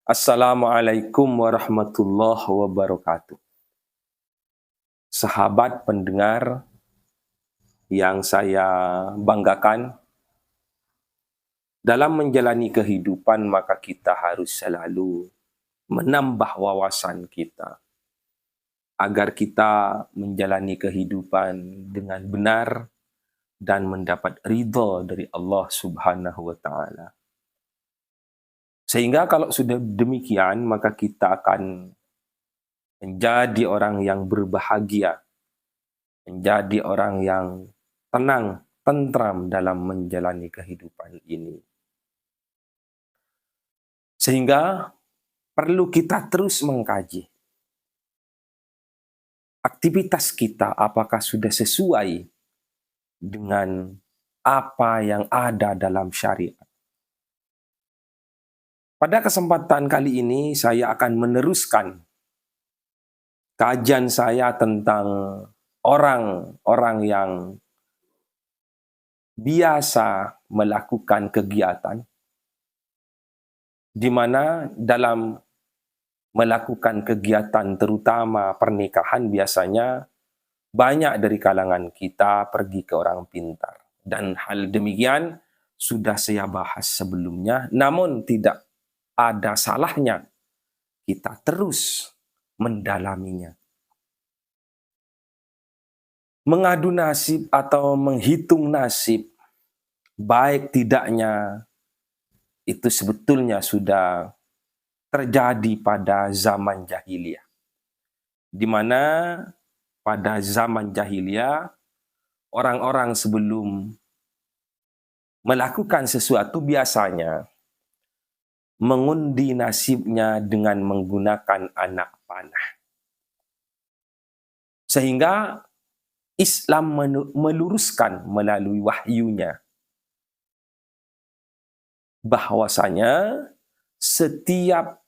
Assalamualaikum warahmatullahi wabarakatuh. Sahabat pendengar yang saya banggakan, dalam menjalani kehidupan maka kita harus selalu menambah wawasan kita agar kita menjalani kehidupan dengan benar dan mendapat ridha dari Allah Subhanahu wa taala. Sehingga kalau sudah demikian maka kita akan menjadi orang yang berbahagia, menjadi orang yang tenang, tentram dalam menjalani kehidupan ini. Sehingga perlu kita terus mengkaji aktivitas kita apakah sudah sesuai dengan apa yang ada dalam syariat. Pada kesempatan kali ini saya akan meneruskan kajian saya tentang orang-orang yang biasa melakukan kegiatan di mana dalam melakukan kegiatan terutama pernikahan biasanya banyak dari kalangan kita pergi ke orang pintar. Dan hal demikian sudah saya bahas sebelumnya, namun tidak ada salahnya kita terus mendalaminya. Mengadu nasib atau menghitung nasib, baik tidaknya, itu sebetulnya sudah terjadi pada zaman jahiliyah. Di mana pada zaman jahiliyah, orang-orang sebelum melakukan sesuatu biasanya mengundi nasibnya dengan menggunakan anak panah. Sehingga Islam meluruskan melalui wahyunya bahwasanya setiap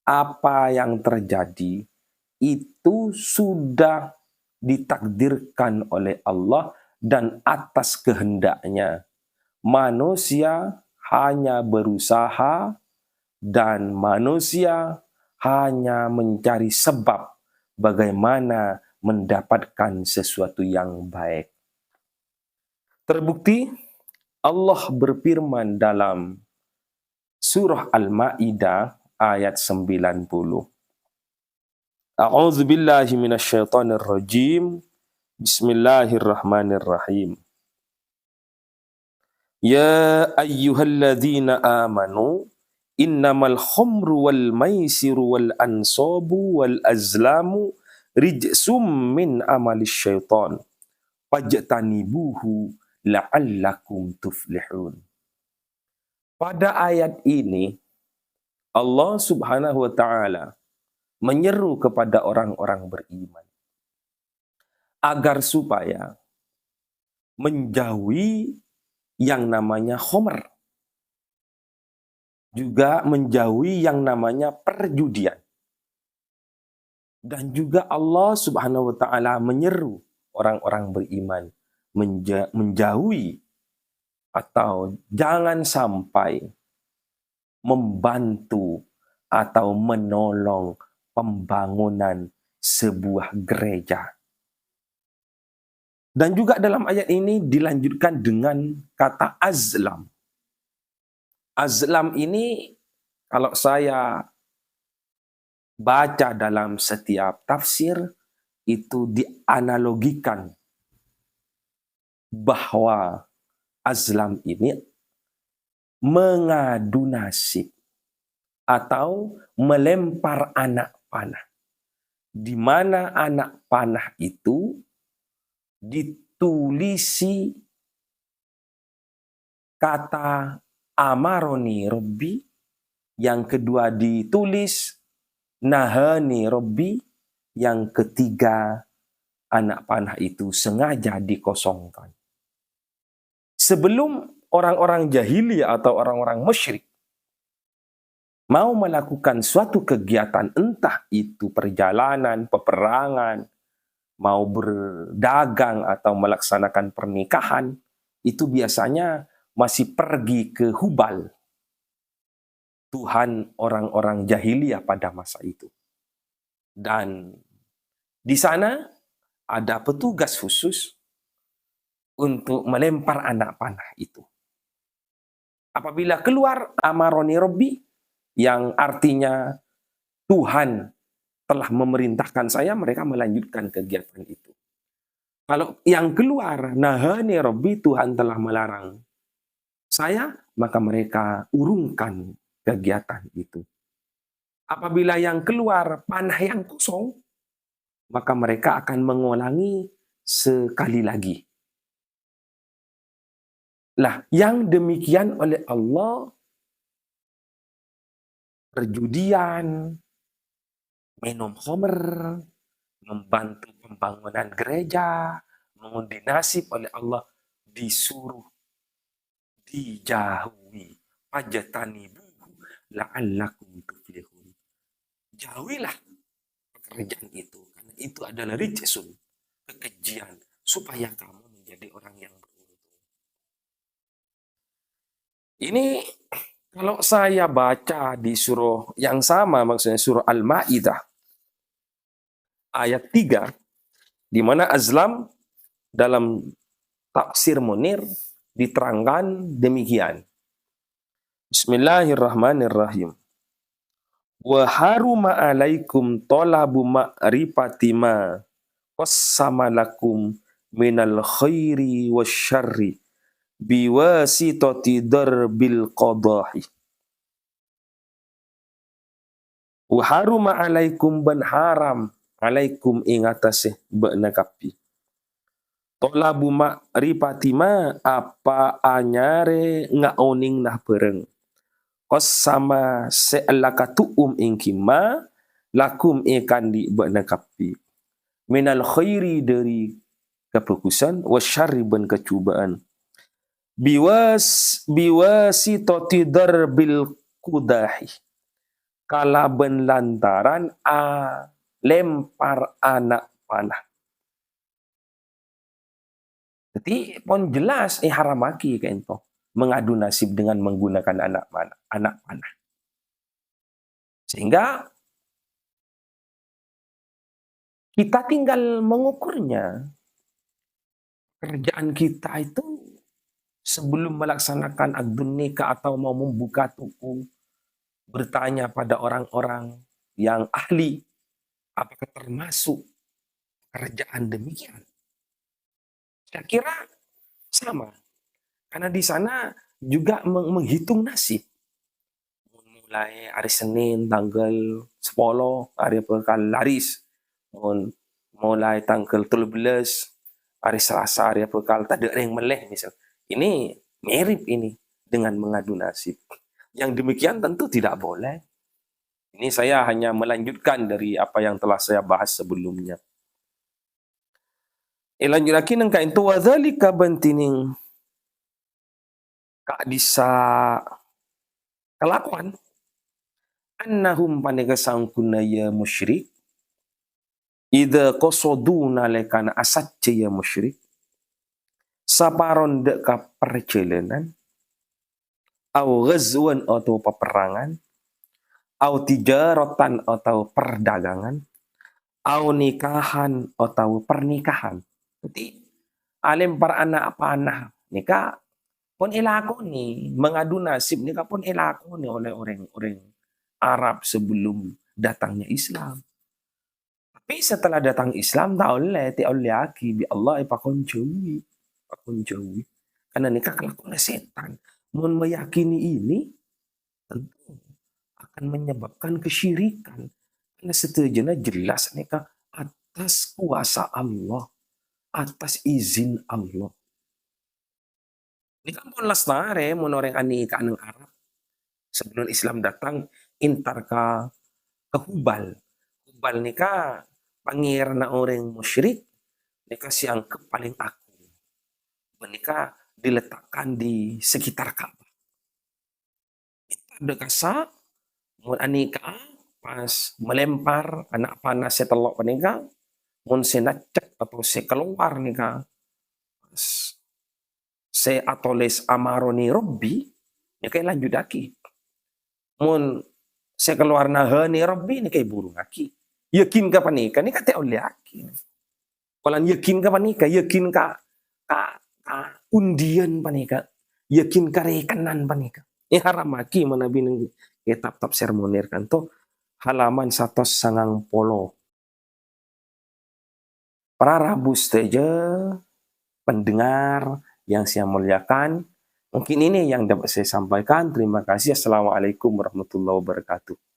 apa yang terjadi itu sudah ditakdirkan oleh Allah dan atas kehendaknya. Manusia hanya berusaha dan manusia hanya mencari sebab bagaimana mendapatkan sesuatu yang baik. Terbukti Allah berfirman dalam surah Al-Maidah ayat 90. A'udzu billahi minasyaitonir rajim. Bismillahirrahmanirrahim. Ya ayyuhalladzina amanu innamal khamru wal maisiru wal ansabu wal azlamu rijsum min amalis syaitan fajtanibuhu la'allakum tuflihun. Pada ayat ini Allah Subhanahu wa taala menyeru kepada orang-orang beriman agar supaya menjauhi yang namanya khamr, juga menjauhi yang namanya perjudian. Dan juga Allah Subhanahu wa taala menyeru orang-orang beriman menjauhi atau jangan sampai membantu atau menolong pembangunan sebuah gereja. Dan juga dalam ayat ini dilanjutkan dengan kata azlam. Azlam ini kalau saya baca dalam setiap tafsir itu dianalogikan bahwa azlam ini mengadu nasib atau melempar anak panah. Di mana anak panah itu ditulisi kata amaroni Rabbi, yang kedua ditulis nahani Rabbi, yang ketiga anak panah itu sengaja dikosongkan. Sebelum orang-orang jahiliyah atau orang-orang musyrik mau melakukan suatu kegiatan, entah itu perjalanan, peperangan, mau berdagang atau melaksanakan pernikahan, itu biasanya masih pergi ke Hubal. Tuhan orang-orang jahiliyah pada masa itu. Dan di sana ada petugas khusus untuk melempar anak panah itu. Apabila keluar amaroni Robbi, yang artinya Tuhan telah memerintahkan saya, mereka melanjutkan kegiatan itu. Kalau yang keluar, nahani Robbi, Tuhan telah melarang saya, maka mereka urungkan kegiatan itu. Apabila yang keluar panah yang kosong, maka mereka akan mengulangi sekali lagi. Lah, yang demikian oleh Allah, perjudian, minum khamr, membantu pembangunan gereja, mengundi nasib oleh Allah, disuruh dijauhi. Fajtanibuhu la'allakum tuflihun. Jauhilah pekerjaan itu, karena itu adalah rijsun, kekejian, supaya kamu menjadi orang yang beruntung. Ini kalau saya baca di surah yang sama, maksudnya surah Al-Ma'idah ayat 3, di mana Azlam dalam tafsir Munir diterangkan demikian. Bismillahirrahmanirrahim. Wa haruma alaikum talabu ma'rifati ma qassama lakum minal khairi wasyarri biwasitati darbil qadahi. Wa haruma alaikum ban haram alaikum ingatase benakapi. Tolabu ma'rifati ma apa anyare ngaoning nah pereng. Kos sama se'alakatu'um ingkima lakum ikan di benakapi. Minal khairi dari kebagusan wasyarri ben kecubaan. Biwasitati darbil kudahi. Kalaben lantaran lempar anak panah. Jadi pun jelas haramaki ke ento mengadu nasib dengan menggunakan anak panah. Sehingga kita tinggal mengukurnya. Kerjaan kita itu sebelum melaksanakan akdun nikah atau mau membuka toko, bertanya pada orang-orang yang ahli, apakah termasuk kerjaan demikian? Saya kira sama. Karena di sana juga menghitung nasib. Mulai hari Senin tanggal 10, hari bekal laris. Mulai tanggal 13, hari Selasa, hari bekal tak ada yang meleh misal. Ini mirip ini dengan mengadu nasib. Yang demikian tentu tidak boleh. Ini saya hanya melanjutkan dari apa yang telah saya bahas sebelumnya. Lanjut lagi nengka itu wadzalika bantining kak disa kelakuan annahum panega sangkuna ya musyrik idza qasoduna lekana asatce ya musyrik saparon dek ka perjalanan au ghazwan atau peperangan au tijaratan atau perdagangan au nikahan atau pernikahan. Jadi lempar anak panah nikah pun ilakoni, mengadu nasib nikah pun ilakoni oleh orang-orang Arab sebelum datangnya Islam. Tapi setelah datang Islam tak oleh aki bi Allah pakon jauhi. Karena nikah kelakuan setan. Mun meyakini ini tentu akan menyebabkan kesyirikan. Karena setujana jelas nikah atas kuasa Allah, atas izin Allah. Ini kan pun lestare, mun orang anika ng Arab. Sebelum Islam datang, intar ke Hubal. Hubal nika pangeran na orang musyrik, nika siang ke paling aku. Nika diletakkan di sekitar Ka'bah. Ada kasa, mun anika pas melempar anak panah setelok panika, mun senacek atau se keluar nika, se atoles amaroni Robbi, ya kayak lanjut lagi. mun saya keluar nahani Rabbi ni kay burung aki. Yakin ka panika ni kate oleh aki. Kalau yakin ka panika, yakin ka undian panika, yakin ka rekanan panika. Haram aki manabi ng kitab-tab sermonir kanto halaman 190. Para rabus teja pendengar yang saya muliakan. Mungkin ini yang dapat saya sampaikan. Terima kasih. Assalamualaikum warahmatullahi wabarakatuh.